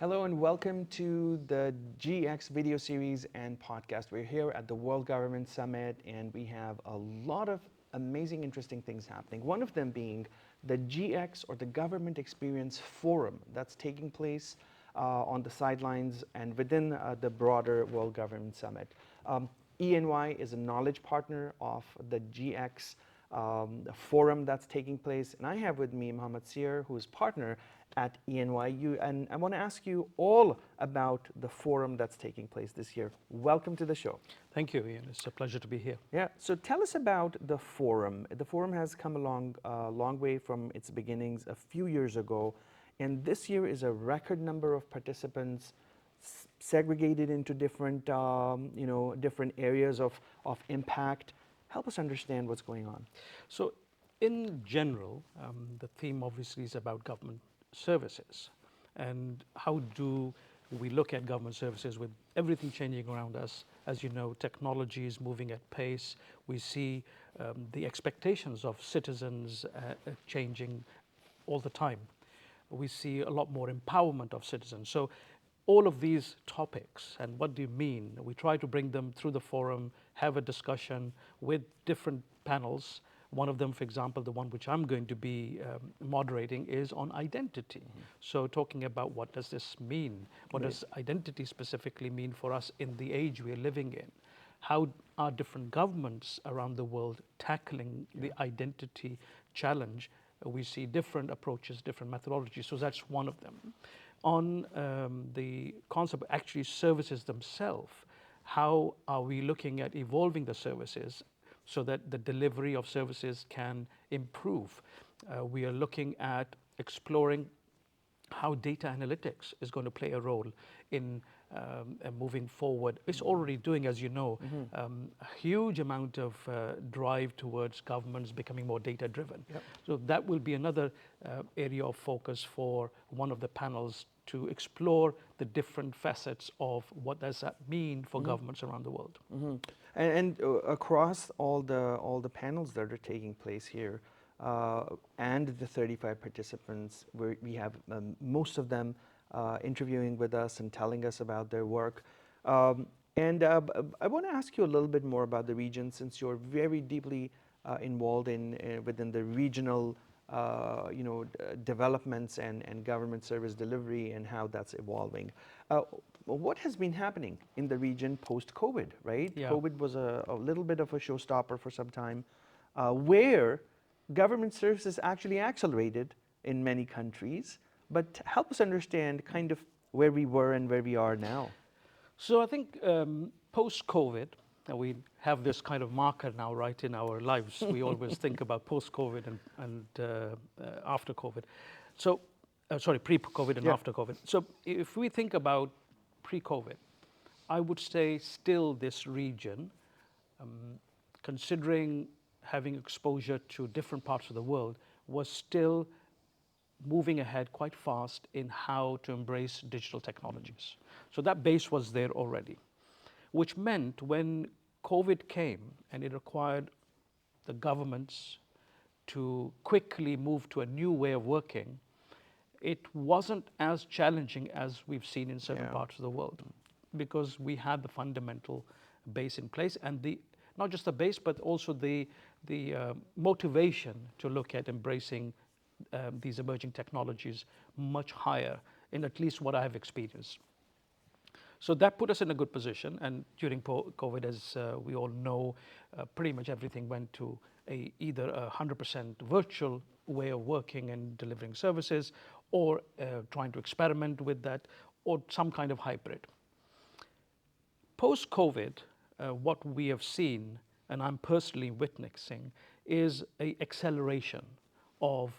Hello and welcome to the GX video series and podcast. We're here at the World Government Summit and we have a lot of amazing, interesting things happening. One of them being the GX or the Government Experience Forum that's taking place on the sidelines and within the broader World Government Summit. ENY is a knowledge partner of the GX forum that's taking place. And I have with me Mohammad Sear, who is partner at ENYU. And I want to ask you all about the forum that's taking place this year. Welcome to the show. Thank you, Ian. It's a pleasure to be here. Yeah, so tell us about the forum. The forum has come along a long way from its beginnings a few years ago. And this year is a record number of participants segregated into different, different areas of impact. Help us understand what's going on. So in general, the theme obviously is about government services. And how do we look at government services with everything changing around us? As you know, technology is moving at pace. We see the expectations of citizens changing all the time. We see a lot more empowerment of citizens. So all of these topics and what do you mean? We try to bring them through the forum, have a discussion with different panels. One of them, for example, the one which I'm going to be moderating is on identity. Mm-hmm. So talking about what does this mean? What does identity specifically mean for us in the age we're living in? How are different governments around the world tackling the identity challenge? We see different approaches, different methodologies, so that's one of them. On the concept of actually services themselves, how are we looking at evolving the services so that the delivery of services can improve? We are looking at exploring how data analytics is going to play a role in moving forward. It's already doing, as you know, a huge amount of drive towards governments becoming more data driven. Yep. So that will be another area of focus for one of the panels to explore the different facets of what does that mean for governments around the world. And across all the panels that are taking place here, and the 35 participants, we have most of them interviewing with us and telling us about their work. I want to ask you a little bit more about the region, since you're very deeply involved within the regional developments and government service delivery and how that's evolving. What has been happening in the region post-COVID, right? Yeah. COVID was a little bit of a showstopper for some time, where government services actually accelerated in many countries. But help us understand kind of where we were and where we are now. So I think post-COVID, we have this kind of marker now, right, in our lives. We always think about post-COVID and after COVID. So, pre-COVID and after COVID. So if we think about pre-COVID, I would say still this region, considering having exposure to different parts of the world, was still moving ahead quite fast in how to embrace digital technologies. So that base was there already, which meant when COVID came and it required the governments to quickly move to a new way of working, it wasn't as challenging as we've seen in certain parts of the world, because we had the fundamental base in place, and not just the base, but also the motivation to look at embracing these emerging technologies much higher, in at least what I have experienced. So that put us in a good position, and during COVID, as we all know, pretty much everything went to either a 100% virtual way of working and delivering services, or trying to experiment with that, or some kind of hybrid. Post-COVID, what we have seen, and I'm personally witnessing, is an acceleration of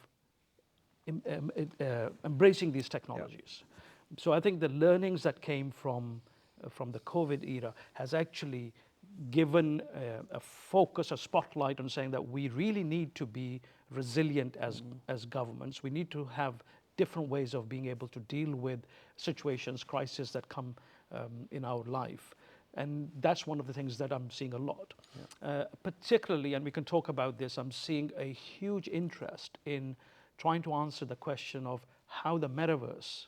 embracing these technologies. Yep. So I think the learnings that came from the COVID era has actually given a focus, a spotlight on saying that we really need to be resilient as governments. We need to have different ways of being able to deal with situations, crises that come in our life. And that's one of the things that I'm seeing a lot. Yeah. Particularly, and we can talk about this, I'm seeing a huge interest in trying to answer the question of how the metaverse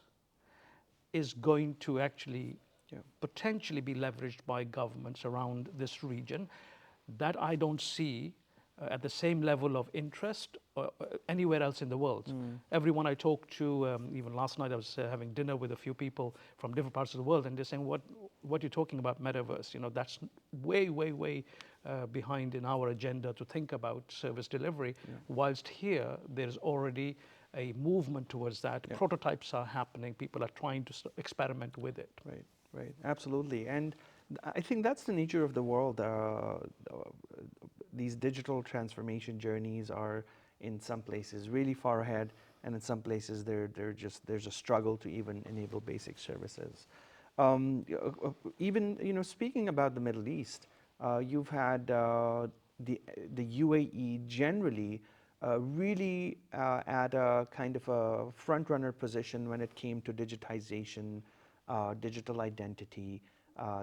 is going to actually Yeah. potentially be leveraged by governments around this region, that I don't see at the same level of interest anywhere else in the world. Everyone I talk to, even last night I was having dinner with a few people from different parts of the world, and they're saying, what you're talking about metaverse, that's way behind in our agenda to think about service delivery, whilst here there's already a movement towards that. Yeah. Prototypes are happening, people are trying to experiment with it. Right, right, absolutely. And I think that's the nature of the world. These digital transformation journeys are in some places really far ahead, and in some places there's a struggle to even enable basic services. Even speaking about the Middle East, you've had the UAE generally really at a kind of a front runner position when it came to digitization, digital identity.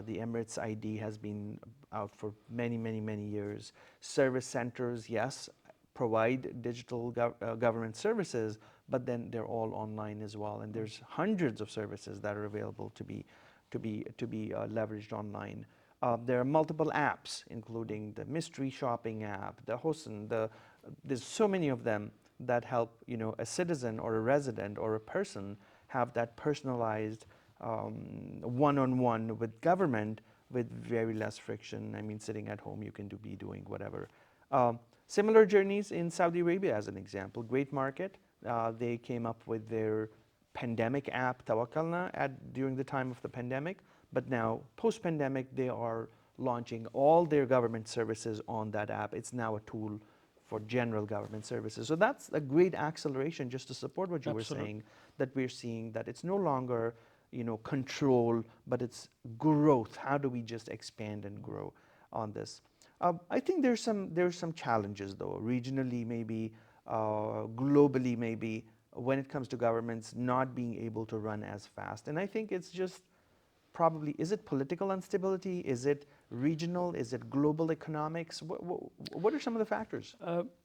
The Emirates ID has been out for many years. Service centers, yes, provide digital government services, but then they're all online as well. And there's hundreds of services that are available to be leveraged online. There are multiple apps, including the mystery shopping app, the Hosn. There's so many of them that help a citizen or a resident or a person have that personalized one-on-one with government with very less friction. I mean, sitting at home, you can be doing whatever. Similar journeys in Saudi Arabia, as an example. Great market. They came up with their pandemic app, Tawakkalna, during the time of the pandemic. But now, post-pandemic, they are launching all their government services on that app. It's now a tool for general government services. So that's a great acceleration, just to support what you were saying, that we're seeing that it's no longer control, but it's growth. How do we just expand and grow on this? I think there's some challenges, though, regionally maybe, globally maybe, when it comes to governments not being able to run as fast. And I think it's just probably, is it political instability? Is it regional? Is it global economics? What are some of the factors?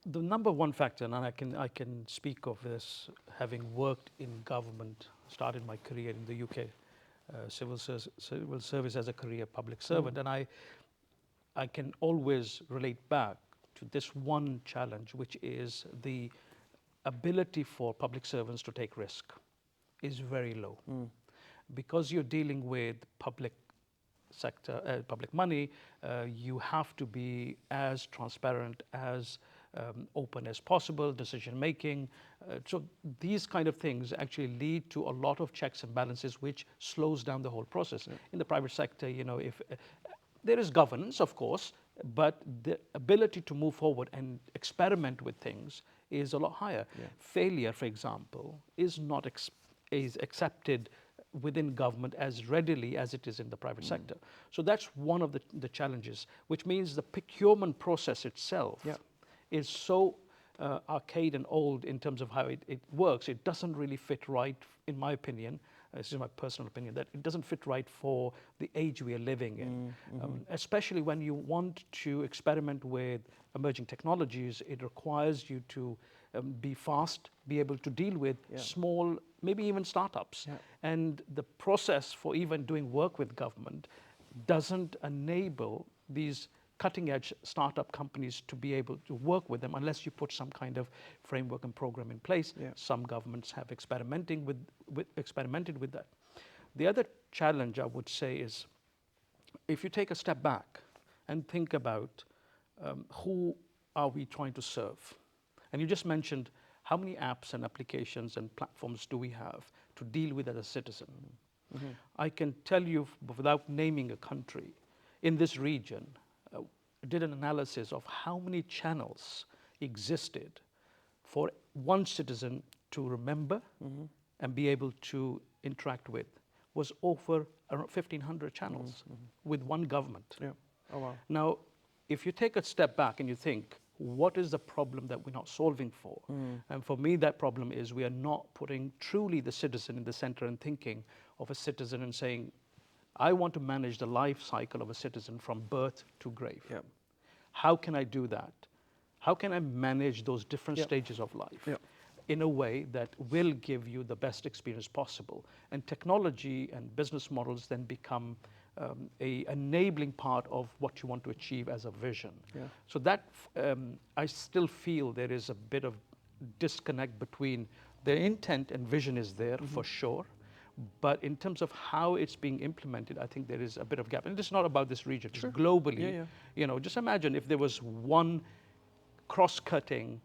The number one factor, and I can speak of this, having worked in government, started my career in the UK, civil service as a career public servant, and I can always relate back to this one challenge, which is the ability for public servants to take risk is very low. Because you're dealing with public sector, public money, you have to be as transparent, as open as possible, decision making. So these kind of things actually lead to a lot of checks and balances, which slows down the whole process. In the private sector, if there is governance, of course, but the ability to move forward and experiment with things is a lot higher. Failure, for example, is not is accepted within government as readily as it is in the private sector. So that's one of the challenges, which means the procurement process itself is so archaic and old in terms of how it works. It doesn't really fit right, in my opinion. This is my personal opinion, that it doesn't fit right for the age we are living in. Especially when you want to experiment with emerging technologies, it requires you to be fast, be able to deal with small, maybe even startups. And the process for even doing work with government doesn't enable these cutting edge startup companies to be able to work with them unless you put some kind of framework and program in place. Some governments have experimented with that. The other challenge I would say is, if you take a step back and think about who are we trying to serve? And you just mentioned how many apps and applications and platforms do we have to deal with as a citizen? I can tell you, without naming a country, in this region, did an analysis of how many channels existed for one citizen to remember and be able to interact with. Was over around 1,500 channels with one government. Oh, wow. Now, if you take a step back and you think, what is the problem that we're not solving for? And for me, that problem is we are not putting truly the citizen in the center and thinking of a citizen and saying, I want to manage the life cycle of a citizen from birth to grave. How can I do that? How can I manage those different stages of life? in a way that will give you the best experience possible. And technology and business models then become a enabling part of what you want to achieve as a vision. Yeah. So that I still feel there is a bit of disconnect between the intent and vision is there for sure, but in terms of how it's being implemented, I think there is a bit of gap. And it's not about this region, Sure. it's globally. Yeah, yeah. You know, just imagine if there was one cross-cutting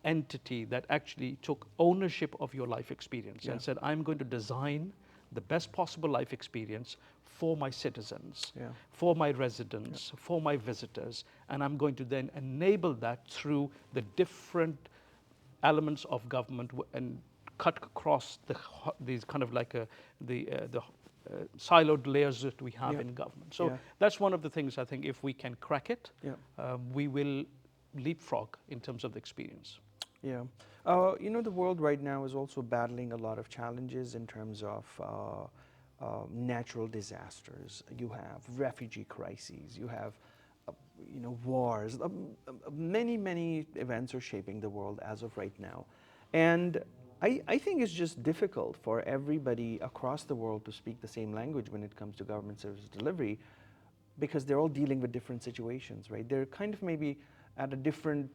entity that actually took ownership of your life experience Yeah. and said, I'm going to design the best possible life experience for my citizens, Yeah. for my residents, for my visitors, and I'm going to then enable that through the different elements of government and cut across these kind of like the siloed layers that we have Yeah. in government. So Yeah. that's one of the things I think if we can crack it, Yeah. we will leapfrog in terms of the experience. Yeah. You know, the world right now is also battling a lot of challenges in terms of natural disasters. You have refugee crises. You have, you know, wars. Many events are shaping the world as of right now. And I think it's just difficult for everybody across the world to speak the same language when it comes to government service delivery, because they're all dealing with different situations, right? They're kind of maybe at a different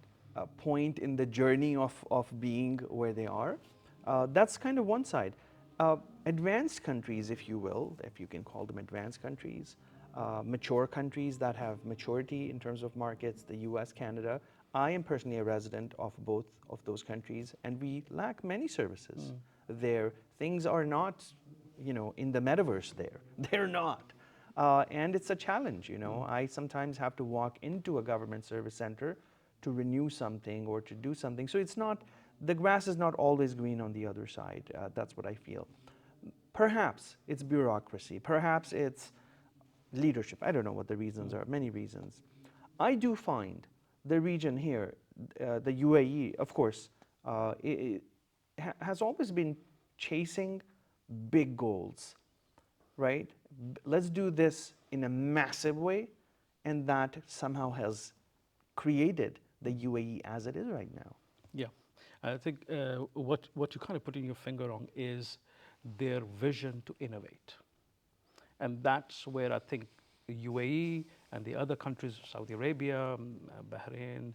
point in the journey of being where they are. That's kind of one side. Advanced countries, if you will, if you can call them advanced countries, mature countries that have maturity in terms of markets, the US, Canada. I am personally a resident of both of those countries, and we lack many services there. Things are not, you know, in the metaverse there. They're not. And it's a challenge, you know. I sometimes have to walk into a government service center to renew something or to do something. So it's not, the grass is not always green on the other side. That's what I feel. Perhaps it's bureaucracy. Perhaps it's leadership. I don't know what the reasons are, many reasons. I do find the region here, the UAE, of course, has always been chasing big goals, right? Let's do this in a massive way, and that somehow has created the UAE as it is right now. Yeah, I think what you're kind of putting your finger on is their vision to innovate. And that's where I think the UAE and the other countries, Saudi Arabia, Bahrain,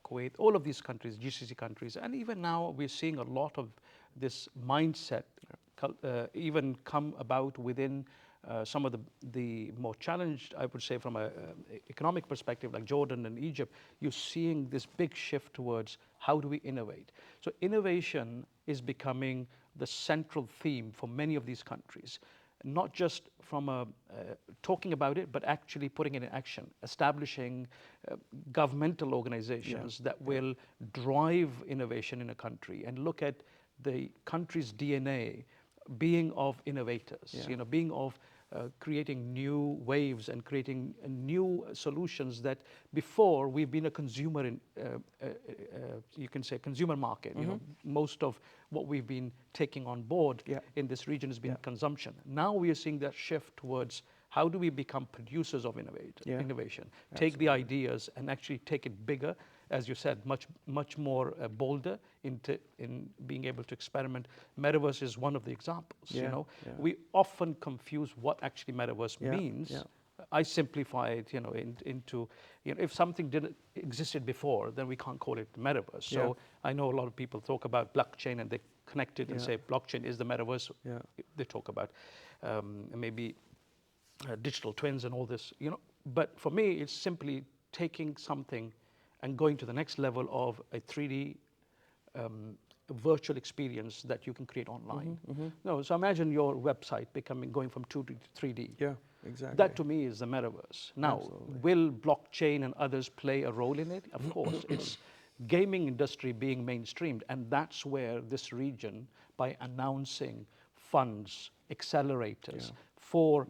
Kuwait, all of these countries, GCC countries, and even now we're seeing a lot of this mindset even come about within some of the more challenged, I would say, from an economic perspective, like Jordan and Egypt. You're seeing this big shift towards how do we innovate. So innovation is becoming the central theme for many of these countries, not just from talking about it, but actually putting it in action, establishing governmental organizations that will drive innovation in a country and look at the country's DNA being of innovators, you know, being of creating new waves and creating new solutions that before we've been a consumer in, you can say consumer market. You know, most of what we've been taking on board in this region has been consumption. Now we are seeing that shift towards how do we become producers of innovation, take the ideas and actually take it bigger, as you said, much more bolder in being able to experiment. Metaverse is one of the examples. You know, we often confuse what actually metaverse means. I simplify it, you know, into, you know, if something didn't existed before, then we can't call it metaverse. So I know a lot of people talk about blockchain and they connect it and say blockchain is the metaverse. They talk about maybe digital twins and all this, you know. But for me, it's simply taking something and going to the next level of a 3D virtual experience that you can create online. No, so imagine your website going from 2D to 3D. Yeah, exactly. That to me is the metaverse. Now, will blockchain and others play a role in it? Of course. It's gaming industry being mainstreamed, and that's where this region, by announcing funds, accelerators for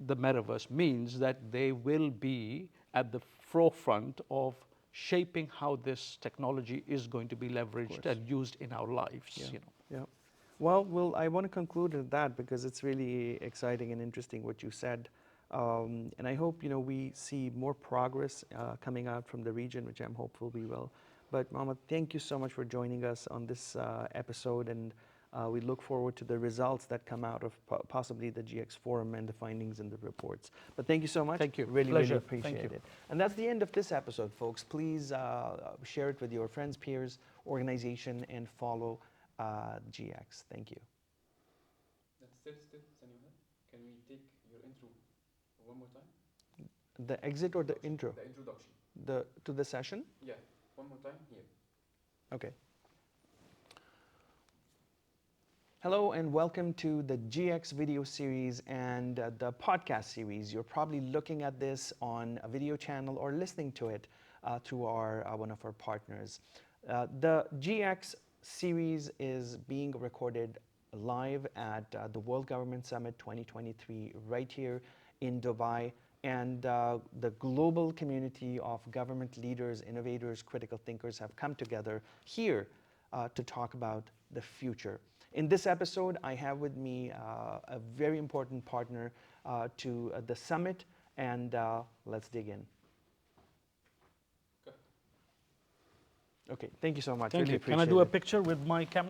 the metaverse, means that they will be at the forefront of shaping how this technology is going to be leveraged and used in our lives. You know. Yeah. Well, I want to conclude with that because it's really exciting and interesting what you said. And I hope, you know, we see more progress coming out from the region, which I'm hopeful we will. But Mohammad, thank you so much for joining us on this episode, and we look forward to the results that come out of possibly the GX forum and the findings in the reports. But thank you so much. Thank you. Really, Pleasure. really appreciate Thank you. it. And that's the end of this episode, folks. Please share it with your friends, peers, organization, and follow GX. Thank you. That's still, Sanuha. Can we take your intro one more time? The exit or the intro? The introduction. To the session? Yeah, one more time here. Okay. Hello and welcome to the GX video series and the podcast series. You're probably looking at this on a video channel or listening to it through one of our partners. The GX series is being recorded live at the World Government Summit 2023 right here in Dubai. And the global community of government leaders, innovators, critical thinkers have come together here to talk about the future. In this episode, I have with me a very important partner to the summit, and let's dig in. Okay, thank you so much. Thank Really you. Can I appreciate do a it. picture with my camera?